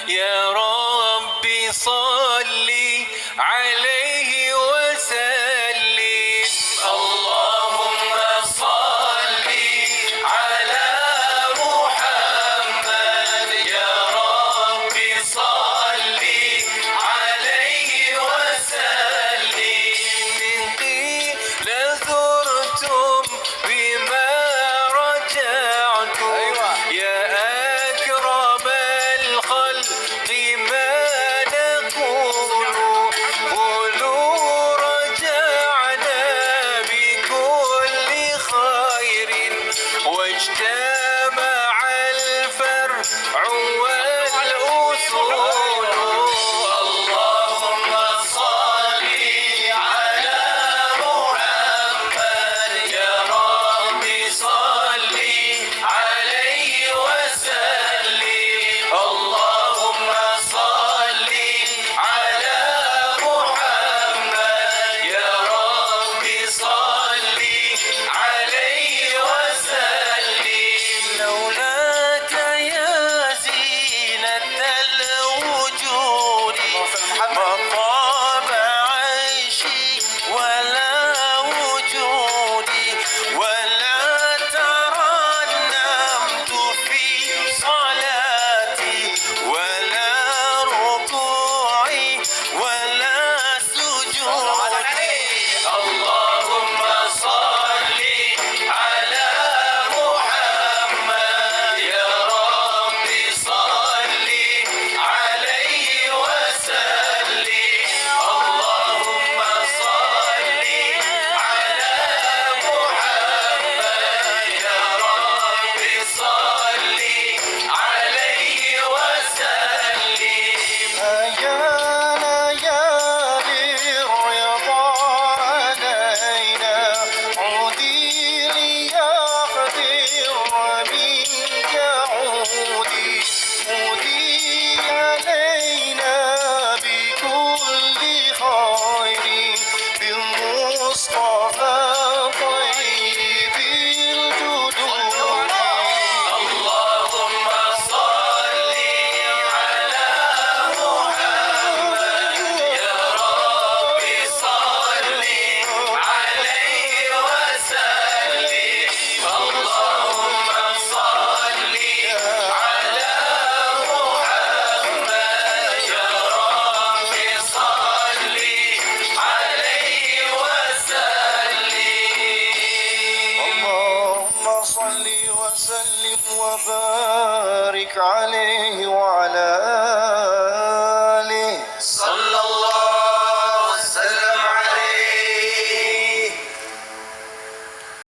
يا ربي صل عليه وسلم. اللهم صل على محمد، يا ربي صل عليه وسلم. من قيل زرتم بما رجعتم، يا أكرم الخلق ما نقول، قولوا رجعنا بكل خير، واجتمع الفرع والأصول. اللهم صل على محمد، يا ربي صل عليه وسلم. اللهم صل على محمد، يا ربي صل عليه وسلم. لولاك يا زينة الوجود ما طاب عيشي ولا وجودي، ولا ترنمت في صلاتي ولا ركوعي ولا سجودي. اللهم صل على محمد، يا ربي صل عليه وسلم. اللهم صل على محمد، يا ربي صل عليه وسلم. أيانا يا بالرضا علينا، عودي ليغفر منك عودي، عودي علينا بكل خير، بالمصطفى طيب الجدود. اللهم صل على محمد، يا ربي صل عليه وسلم. اللهم صل على محمد، يا ربي صل عليه وسلم. اللهم صل وسلم وبارك عليه وعلى